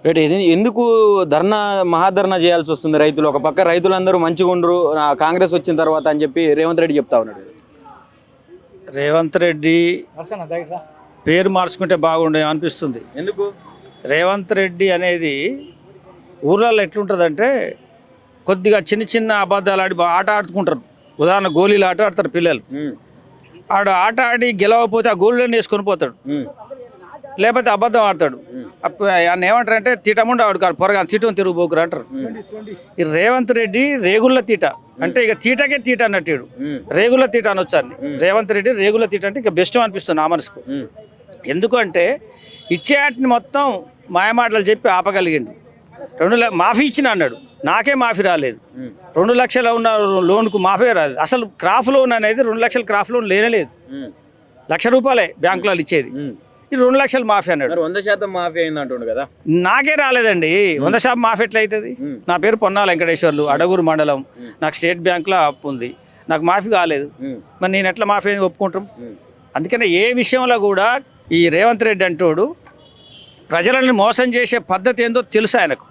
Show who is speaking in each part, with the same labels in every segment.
Speaker 1: Right. ఎందుకు ధర్నా మహాధర్నా చేయాల్సి వస్తుంది రైతులు? ఒక పక్క రైతులందరూ మంచిగా ఉండరు కాంగ్రెస్ వచ్చిన తర్వాత అని చెప్పి రేవంత్ రెడ్డి చెప్తా ఉన్నాడు.
Speaker 2: రేవంత్ రెడ్డి పేరు మార్చుకుంటే బాగుండే అనిపిస్తుంది.
Speaker 1: ఎందుకు?
Speaker 2: రేవంత్ రెడ్డి అనేది ఊర్లలో ఎట్లుంటుందంటే కొద్దిగా చిన్న చిన్న అబద్ధాలు ఆడి ఆట ఆడుకుంటారు. ఉదాహరణ గోళీలు ఆట ఆడతారు పిల్లలు. ఆట ఆడి గెలవకపోతే ఆ గోళీలను వేసుకొని పోతాడు, లేకపోతే అబద్ధం ఆడతాడు. ఆయన ఏమంటారంటే తీటముండ ఆడు కాదు పొరగా తీటం తిరుగుబోకురు అంటారు. ఈ రేవంత్ రెడ్డి రేగుళ్ళ తీట అంటే ఇక తీటకే తీట అన్నట్టు రేగుల తీట అనొచ్చాన్ని. రేవంత్ రెడ్డి రేగుల తీట అంటే ఇక బెస్ట్ అనిపిస్తుంది ఆ మనసుకు. ఎందుకంటే ఇచ్చే వాటిని మొత్తం మాయమాటలు చెప్పి ఆపగలిగిండు. 2 మాఫీ ఇచ్చిన అన్నాడు, నాకే మాఫీ రాలేదు. 2 లక్షల ఉన్న లోన్కు మాఫీ రాలేదు. అసలు క్రాప్ లోన్ అనేది 2 లక్షల క్రాప్ లోన్ లేనలేదు. ₹1,00,000 బ్యాంకులలో ఇచ్చేది. ఈ 2 లక్షలు మాఫీ అన్నాడు.
Speaker 1: 100% మాఫీ అయింది అంటుండు కదా.
Speaker 2: నాకే రాలేదండి. 100% మాఫీ ఎట్లా అవుతుంది? నా పేరు పొన్నాల వెంకటేశ్వర్లు, అడగూరు మండలం. నాకు స్టేట్ బ్యాంకులో అప్పు ఉంది, నాకు మాఫీ కాలేదు. మరి నేను ఎట్లా మాఫీ అని ఒప్పుకుంటాం? అందుకనే ఏ విషయంలో కూడా ఈ రేవంత్ రెడ్డి అంటోడు ప్రజలను మోసం చేసే పద్ధతి ఏందో తెలుసు ఆయనకు.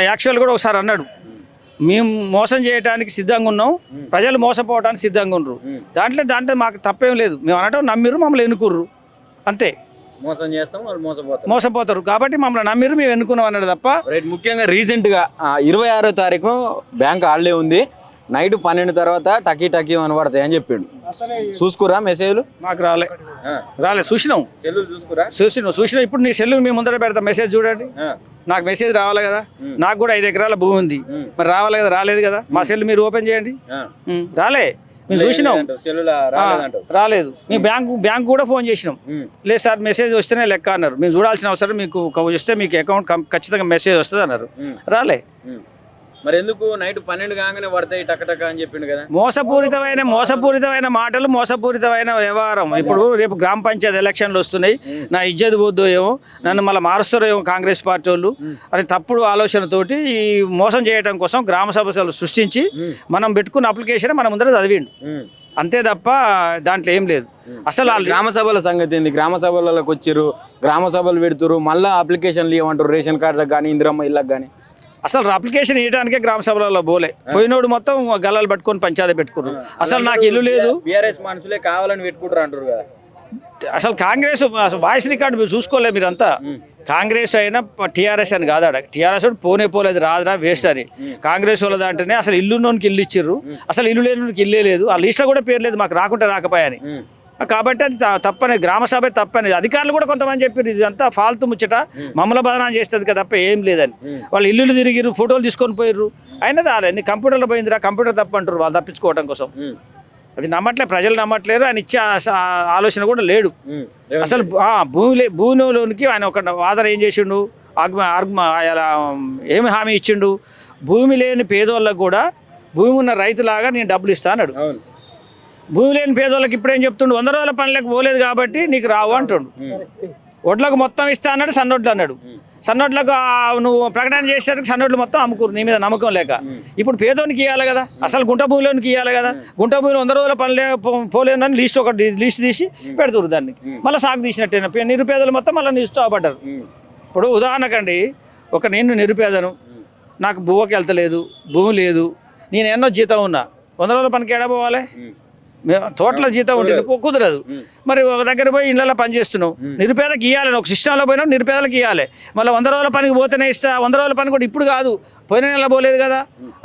Speaker 2: యాక్చువల్ కూడా ఒకసారి అన్నాడు, మేము మోసం చేయడానికి సిద్ధంగా ఉన్నాం, ప్రజలు మోసపోవడానికి సిద్ధంగా ఉన్నారు. దాంట్లో మాకు తప్పేం లేదు. మేము అనటం నమ్మిర్రు, మమ్మల్ని ఎన్నుకుర్రు, అంతే.
Speaker 1: మోసం చేస్తాం, వాళ్ళు
Speaker 2: మోసపోతారు కాబట్టి మమ్మల్ని నమ్మిర్రు, మేము ఎన్నుకున్నాం అన్నాడు తప్ప.
Speaker 1: రైట్. ముఖ్యంగా రీసెంట్గా 26వ తారీఖు బ్యాంక్ హాలిడే ఉంది, నైట్ 12 తర్వాత టకీ అని పడతాయి అని చెప్పిండు. చూసుకురా మెసేజ్లు?
Speaker 2: మాకు రాలే చూసినాం. చూసినాం. ఇప్పుడు నీ సెల్లు మీ ముందర పెడతా, మెసేజ్ చూడండి. నాకు మెసేజ్ రావాలి కదా. నాకు కూడా 5 ఎకరాల భూమి ఉంది, మరి రావాలి కదా. రాలేదు కదా. మా సెల్ మీరు ఓపెన్ చేయండి. రాలే, మేము చూసినాం, రాలేదు. మేము బ్యాంకు కూడా ఫోన్ చేసినాం. లేదు సార్ మెసేజ్ వస్తేనే లెక్క అన్నారు. మేము చూడాల్సిన అవసరం మీకు వస్తే మీకు అకౌంట్ ఖచ్చితంగా మెసేజ్ వస్తుంది అన్నారు. రాలే.
Speaker 1: మరి ఎందుకు నైట్ 12 కాగానే పడతాయి టక అని చెప్పిండు కదా.
Speaker 2: మోసపూరితమైన మాటలు, మోసపూరితమైన వ్యవహారం. ఇప్పుడు రేపు గ్రామ పంచాయతీ ఎలక్షన్లు వస్తున్నాయి, నా ఇజ్జత్ పోద్దో ఏమో, నన్ను మళ్ళీ మారుస్తారో ఏమో కాంగ్రెస్ పార్టీ వాళ్ళు అని తప్పుడు ఆలోచనతోటి ఈ మోసం చేయడం కోసం గ్రామ సభలు సృష్టించి మనం పెట్టుకున్న అప్లికేషన్ మన ముందర చదివిండు, అంతే తప్ప దాంట్లో ఏం లేదు. అసలు
Speaker 1: గ్రామ సభల సంగతి ఏంది? గ్రామ సభలకు వచ్చారు, గ్రామ సభలు పెడుతురు, మళ్ళీ అప్లికేషన్లు ఇవ్వమంటారు రేషన్ కార్డులకు కానీ ఇందిరమ్మ ఇళ్ళకి కానీ.
Speaker 2: అసలు అప్లికేషన్ ఇవ్వడానికే గ్రామ సభలలో పోలే, పోయినోడు మొత్తం గల్లాలు పట్టుకొని పంచాయతీ పెట్టుకున్నారు. అసలు నాకు ఇల్లు లేదు,
Speaker 1: బీఆర్ఎస్ మనుషులే కావాలని పెట్టుకుంటారు అంటారు కదా.
Speaker 2: అసలు కాంగ్రెస్ వాయిస్ రికార్డు మీరు చూసుకోలేదు మీరంతా. కాంగ్రెస్ అయినా టీఆర్ఎస్ అని కాదాడ. టీఆర్ఎస్ పోలేదు, రాదురా వేస్ట్ అని. కాంగ్రెస్ వాళ్ళ దాంట్లోనే అసలు ఇల్లున్నోనికి ఇల్లు ఇచ్చిర్రు, అసలు ఇల్లు లేనికి ఇల్లే లేదు. ఆ లిస్ట్లో కూడా పేరు లేదు, మాకు రాకుంటే రాకపోయాని. కాబట్టి అది తప్పనేది, గ్రామ సభ తప్పనేది. అధికారులు కూడా కొంతమంది చెప్పారు ఇదంతా ఫాల్తు ముచ్చట, మమ్మల్ని బదనాం చేస్తుంది కదా తప్ప ఏం లేదని. వాళ్ళు ఇల్లు తిరిగిరు, ఫోటోలు తీసుకొని పోయిర్రు, అయినా దాని కంప్యూటర్లో పోయిందిరా, కంప్యూటర్ తప్ప అంటారు వాళ్ళు తప్పించుకోవడం కోసం. అది నమ్మట్లే, ప్రజలు నమ్మట్లేరు. ఆయన ఇచ్చే ఆలోచన కూడా లేడు. అసలు భూమిలోనికి ఆయన ఒక వాదన ఏం చేసిండు, ఏమి హామీ ఇచ్చిండు, భూమి లేని పేదోళ్ళకు కూడా భూమి ఉన్న రైతులాగా నేను డబ్బులు ఇస్తా అన్నాడు. భూమి లేని పేదోళ్ళకి ఇప్పుడేం చెప్తుండు, 100 రోజుల పనులకు పోలేదు కాబట్టి నీకు రావు అంటుండు. వడ్లకు మొత్తం ఇస్తా అన్నాడు, సన్నొడ్లు అన్నాడు. సన్నొడ్లకు నువ్వు ప్రకటన చేసేసరికి సన్నొడ్లు మొత్తం అమ్ముకురు నీ మీద నమ్మకం లేక. ఇప్పుడు పేదోనికి ఇవ్వాలి కదా, అసలు గుంట భూమిలోనికి ఇవ్వాలి కదా. గుంట భూమిలో 100 రోజుల పనులే పోలేదని లిస్ట్ తీసి పెడుతురు దానికి. మళ్ళీ సాగు తీసినట్టే నిరుపేదలు మొత్తం మళ్ళీ నిరుస్తోపడ్డారు. ఇప్పుడు ఉదాహరణకండి, నేను నిరుపేదను, నాకు బువ్వకి వెళ్తలేదు, భూమి లేదు, నేను ఎన్నో జీతం ఉన్నా, 100 రోజుల పనికి ఏడా పోవాలి? తోటల జీతం ఉంటుంది, కుదరదు. మరి ఒక దగ్గర పోయి ఇళ్ళలో పని చేస్తున్నావు, నిరుపేదకి ఇవ్వాలి, ఒక సిస్టంలో పోయినా నిరుపేదలకు ఇవ్వాలి. మళ్ళీ 100 రోజుల పనికి పోతేనే ఇస్తా. 100 రోజుల పని కూడా ఇప్పుడు కాదు, పోయిన నెల పోలేదు కదా,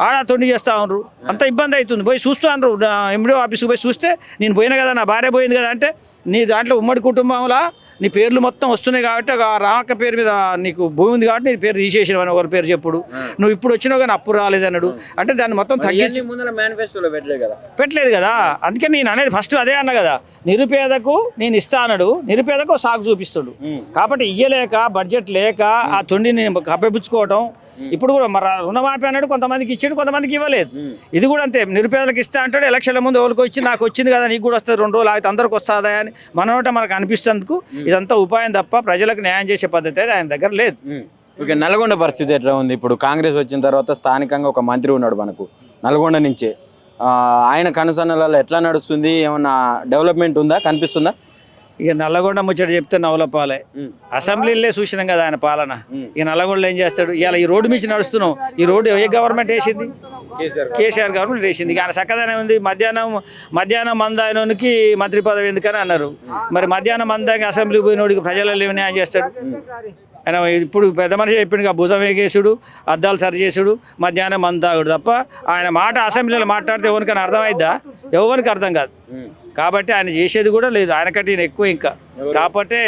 Speaker 2: ఆడ తొండి చేస్తూ ఉన్నారు, అంత ఇబ్బంది అవుతుంది. పోయి చూస్తూ అన్నారు, ఎంబీడీఓ ఆఫీస్కి పోయి చూస్తే నేను పోయినా కదా, నా భార్య పోయింది కదా అంటే, నీ దాంట్లో ఉమ్మడి కుటుంబంలో నీ పేర్లు మొత్తం వస్తున్నాయి కాబట్టి రామక్క పేరు మీద నీకు భూమి ఉంది కాబట్టి నీ పేరు తీసేసినవని ఒకరి పేరు చెప్పుడు, నువ్వు ఇప్పుడు వచ్చినావు కానీ అప్పు రాలేదు అన్నాడు. అంటే దాన్ని మొత్తం తగ్గించి
Speaker 1: మేనిఫెస్టోలో
Speaker 2: పెట్టలేదు కదా. అందుకే నేను అనేది ఫస్ట్ అదే అన్నా కదా, నిరుపేదకు నేను ఇస్తా అన్నాడు, నిరుపేదకు సాగు చూపిస్తాడు. కాబట్టి ఇయ్యలేక బడ్జెట్ లేక ఆ తొండిని కప్పిపుచ్చుకోవటం. ఇప్పుడు కూడా మరి రుణమాఫీ అన్నాడు, కొంతమందికి ఇచ్చాడు, కొంతమందికి ఇవ్వలేదు. ఇది కూడా అంతే, నిరుపేదలకు ఇస్తా అంటాడు, ఎలక్షన్ల ముందు ఎవరికి వచ్చి నాకు వచ్చింది కదా నీకు కూడా వస్తుంది, 2 రోజులు అయితే అందరికి వస్తుందా అని మనోట మనకు అనిపిస్తేందుకు ఇదంతా ఉపాయం తప్ప ప్రజలకు న్యాయం చేసే పద్ధతి అయితే ఆయన దగ్గర లేదు.
Speaker 1: ఓకే. నల్గొండ పరిస్థితి ఎట్లా ఉంది? ఇప్పుడు కాంగ్రెస్ వచ్చిన తర్వాత స్థానికంగా ఒక మంత్రి ఉన్నాడు మనకు నల్గొండ నుంచే, ఆయన కనుసన్నలలో ఎట్లా నడుస్తుంది? ఏమన్నా డెవలప్మెంట్ ఉందా, కనిపిస్తుందా?
Speaker 2: ఇక నల్లగొండ ముచ్చట చెప్తే నవలపాలే. అసెంబ్లీలే చూసినాం కదా ఆయన పాలన. ఇక నల్లగొండలో ఏం చేస్తాడు? ఇవాళ ఈ రోడ్డు మించి నడుస్తున్నాం. ఈ రోడ్డు ఏ గవర్నమెంట్ వేసింది? కేసీఆర్ గవర్నమెంట్ వేసింది. ఇక ఆయన చక్కదనం ఉంది. మధ్యాహ్నం మందాయనోనికి మంత్రి పదవి ఎందుకని అన్నారు. మరి మధ్యాహ్నం మందాకి అసెంబ్లీ పోయినోడికి ప్రజలలో న్యాయం చేస్తాడు. ఆయన ఇప్పుడు పెద్ద మనిషి చెప్పిండు భుజం వేగేసుడు, అద్దాలు సరి చేసుడు, మధ్యాహ్నం మందు తాగుడు తప్ప ఆయన మాట అసెంబ్లీలో మాట్లాడితే ఎవరికైనా అర్థమైద్దా? ఎవరికి అర్థం కాదు. కాబట్టి ఆయన చేసేది కూడా లేదు. ఆయనకంటే ఈయన ఎక్కువ ఇంకా. కాబట్టి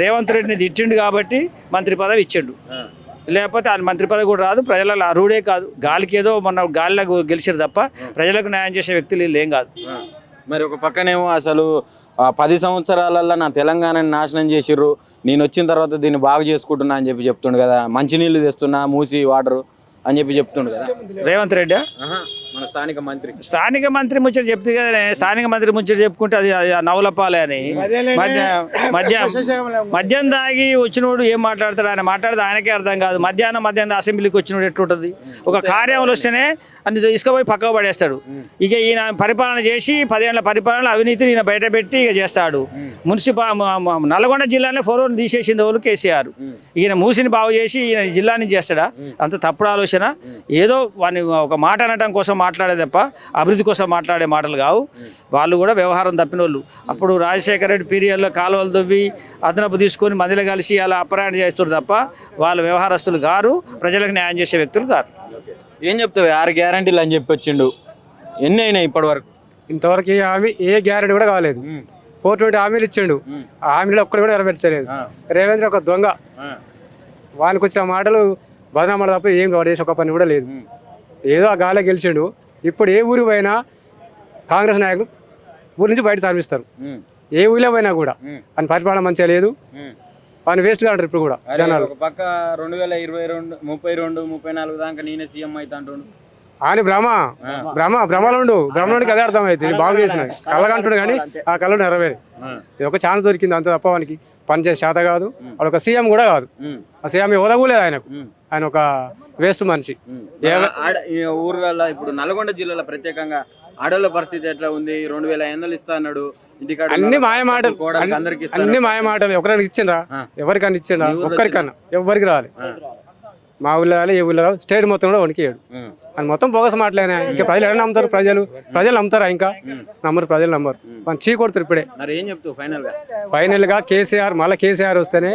Speaker 2: రేవంత్ రెడ్డిని తిట్టిండు కాబట్టి మంత్రి పదవి ఇచ్చిండు. లేకపోతే ఆయన మంత్రి పదవి కూడా రాదు. ప్రజలలో అర్హుడే కాదు. గాలికి ఏదో మొన్న గాలిలో గెలిచారు తప్ప ప్రజలకు న్యాయం చేసే వ్యక్తులు వీళ్ళు ఏం కాదు.
Speaker 1: మరి ఒక పక్కనేమో అసలు 10 సంవత్సరాలల్లో నా తెలంగాణని నాశనం చేసిర్రు, నేను వచ్చిన తర్వాత దీన్ని బాగు చేసుకుంటున్నా అని చెప్పి చెప్తుండు కదా. మంచినీళ్ళు తెస్తున్నా, మూసి వాటరు అని చెప్పి చెప్తుండు కదా
Speaker 2: రేవంత్ రెడ్డి.
Speaker 1: మన స్థానిక
Speaker 2: మంత్రి ముచ్చట చెప్తే కదా. స్థానిక మంత్రి ముచ్చట చెప్పుకుంటే అది నవలపాలే అని. మద్యం తాగి వచ్చినోడు ఏం మాట్లాడతాడు? ఆయన మాట్లాడితే ఆయనకే అర్థం కాదు. మధ్యాహ్నం అసెంబ్లీకి వచ్చినోడు ఎట్లుంటుంది? ఒక కార్యంలో వస్తేనే అన్ని తీసుకుపోయి పక్కకు పడేస్తాడు. ఇక ఈయన పరిపాలన చేసి 10 ఏళ్ల పరిపాలన అవినీతిని ఈయన బయట పెట్టి ఇక చేస్తాడు. నల్గొండ జిల్లానే 4 తీసేసింది వాళ్ళు కేసీఆర్. ఈయన మూసిని బాగు చేసి ఈయన జిల్లా నుంచి చేస్తాడా? అంత తప్పుడు ఆలోచన. ఏదో వాడిని ఒక మాట అనటం కోసం మాట్లాడే తప్ప అభివృద్ధి కోసం మాట్లాడే మాటలు కావు. వాళ్ళు కూడా వ్యవహారం తప్పిన వాళ్ళు. అప్పుడు రాజశేఖర రెడ్డి పీరియడ్లో కాలువలు తవ్వి అదనపు తీసుకొని మందిలో కలిసి అలా అపరాయణ చేస్తారు తప్ప వాళ్ళు వ్యవహారస్తులు గారు, ప్రజలకు న్యాయం చేసే వ్యక్తులు గారు.
Speaker 1: ఏం చెప్తావు? 6 గ్యారంటీలు అని చెప్పి వచ్చిండు. ఎన్ని అయినాయి ఇప్పటి వరకు?
Speaker 3: ఇంతవరకు ఏ గ్యారెంటీ కూడా కాలేదు. 420 హామీలు ఇచ్చిండు. ఆ హామీలో ఒక్కటి కూడా నెరవేర్చలేదు. రేవేంద్ర ఒక దొంగ. వానికి వచ్చిన మాటలు బదనామాలు తప్ప ఏం చేసి ఒక పని కూడా లేదు. ఏదో ఆ గాలే గెలిచిండు. ఇప్పుడు ఏ ఊరికి పోయినా కాంగ్రెస్ నాయకులు ఊరి నుంచి బయట తరలిస్తారు. ఏ ఊరిలో పోయినా కూడా అని పరిపాలన మంచిగా లేదు. వాడిని వేస్ట్ అంటారు ఇప్పుడు కూడా జనాలు.
Speaker 1: ఒక పక్క 2022, 32, 34 దాకా నేనే సీఎం అవుతా అంటుండు.
Speaker 3: ఆయన బ్రహ్మలోనికి అదే అర్థం అవుతుంది. బాగు చేసిన కళ్ళగంటుడు కానీ ఆ కళ్ళు నెరవేరు. ఇది ఒక ఛాన్స్ దొరికింది అంత తప్ప వానికి పని చేసే శాత కాదు. వాడు ఒక సీఎం కూడా కాదు. ఆ సీఎం ఎదగలేదు ఆయనకు. ఆయన ఒక వేస్ట్ మనిషి.
Speaker 1: ఊర్లలో ఇప్పుడు నల్గొండ జిల్లాలో ప్రత్యేకంగా ఆడోళ్ళ పరిస్థితి ఎట్లా ఉంది? 2500 ఇస్తా అన్నాడు. ఇంటికాడ
Speaker 3: అన్ని మాయమాటలు. ఎవరైనా ఇచ్చిండ్రా? ఎవరికన్నా ఇచ్చిండ్రా? ఒక్కరికన్నా ఎవరికి రావాలి. మా ఊళ్ళో రాలి, ఏ ఊళ్ళో రాలి, స్టేట్ మొత్తం కూడా వణికేయడు. అని మొత్తం బోగస్ మాటలేనా? ఇంకా ప్రజలు ఎలా నమ్ముతారు? ప్రజలు నమ్ముతారా? ఇంకా నమ్మరు. ప్రజలు నమ్మరు. మనం చీ కొడుతారు ఇప్పుడే.
Speaker 1: ఏం చెప్తావు
Speaker 3: ఫైనల్ గా మళ్ళీ కేసీఆర్ వస్తేనే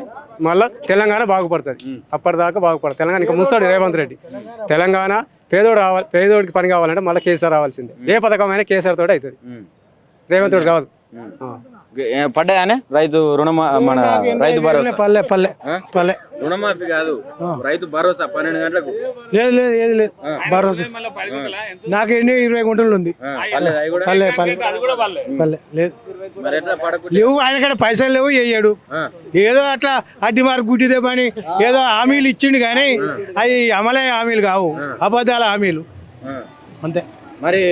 Speaker 3: మళ్ళీ తెలంగాణ బాగుపడుతుంది. అప్పటిదాకా బాగుపడుతుంది తెలంగాణ. ఇంకా ముస్తాడు రేవంత్ రెడ్డి. తెలంగాణ పేదోడికి పని కావాలంటే మళ్ళీ కేసీఆర్ రావాల్సిందే. ఏ పథకమైనా కేసీఆర్ తోటి అవుతుంది. రేవంత్ రెడ్డి కావాలి.
Speaker 1: పడ్డాయనే రైతు రుణమా? మన రైతు భరోసా
Speaker 4: పల్లె
Speaker 1: రుణమాఫీ కాదు, రైతు భరోసా 12 గంటలకు
Speaker 4: లేదు ఏది లేదు భరోసా. నాకు 20 గుంటలు ఉంది. పల్లె లేదు లేవు. ఆయనకాడ పైసలు లేవు, వేయడు. ఏదో అట్లా అడ్డి మార్కు గుడ్డిదే పని ఏదో హామీలు ఇచ్చిండు కానీ అవి అమలయ్యే హామీలు కావు, అబద్ధాల హామీలు అంతే.
Speaker 1: మరి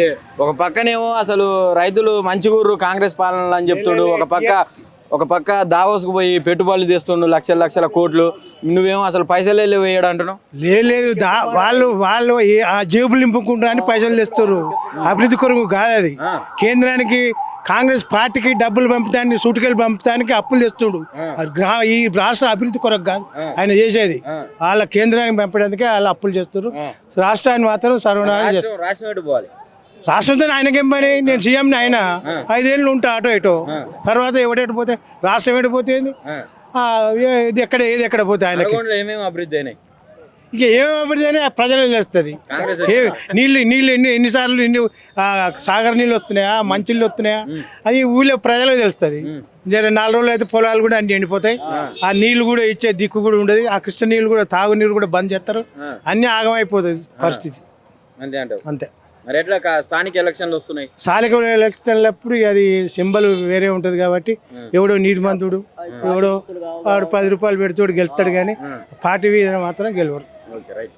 Speaker 1: ఒక పక్కనేమో అసలు రైతులు మంచిగూరు కాంగ్రెస్ పాలనలు అని చెప్తుండు. ఒక పక్క దావోస్కు పోయి పెట్టుబడులు తెస్తుండు లక్షల కోట్లు. నువ్వేమో అసలు పైసలే లేవు వేయడం అంటున్నావు.
Speaker 4: లేదు వాళ్ళు ఆ జేబులు నింపుకుంటారని పైసలు తెస్తారు. అభివృద్ధి కొరకు కాదు అది. కేంద్రానికి కాంగ్రెస్ పార్టీకి డబ్బులు పంపుతానికి, సూటుకెళ్ళి పంపుతానికి అప్పులు తెస్తుండు. ఈ రాష్ట్ర అభివృద్ధి కొరకు కాదు ఆయన చేసేది. వాళ్ళ కేంద్రానికి పంపడానికే వాళ్ళు అప్పులు చేస్తారు. రాష్ట్రాన్ని మాత్రం సర్వనాశనం చేస్తారు. రాష్ట్రంతో ఆయనకేం పని? నేను సీఎంని. ఆయన 5 ఏళ్ళు ఉంటా అటో ఇటో. తర్వాత ఎవడెటు రాష్ట్రం ఎడిపోతుంది. ఇది ఎక్కడ పోతే ఆయనకి ఇక ఏం అభివృద్ధి అయినా ప్రజలకు తెలుస్తుంది. నీళ్ళు ఎన్నిసార్లు సాగర్ నీళ్ళు వస్తున్నాయా, మంచి నీళ్ళు వస్తున్నాయా అది ఊళ్ళో ప్రజలకు తెలుస్తుంది. 4 రోజులు అయితే పొలాలు కూడా అన్ని ఎండిపోతాయి. ఆ నీళ్లు కూడా ఇచ్చే దిక్కు కూడా ఉండదు. ఆ కృష్ణ నీళ్ళు కూడా తాగునీరు కూడా బంద్ చేస్తారు. అన్ని ఆగమైపోతుంది పరిస్థితి. అంతే.
Speaker 1: మరి ఎట్లా స్థానిక ఎలక్షన్లు వస్తున్నాయి?
Speaker 4: స్థానిక ఎలక్షన్లప్పుడు అది సింబల్ వేరే ఉంటుంది కాబట్టి ఎవడో నీతిమంతుడు ఎవడో వాడు 10 రూపాయలు పెడితే గెలుస్తాడు కానీ పార్టీ మీద మాత్రం గెలవరు.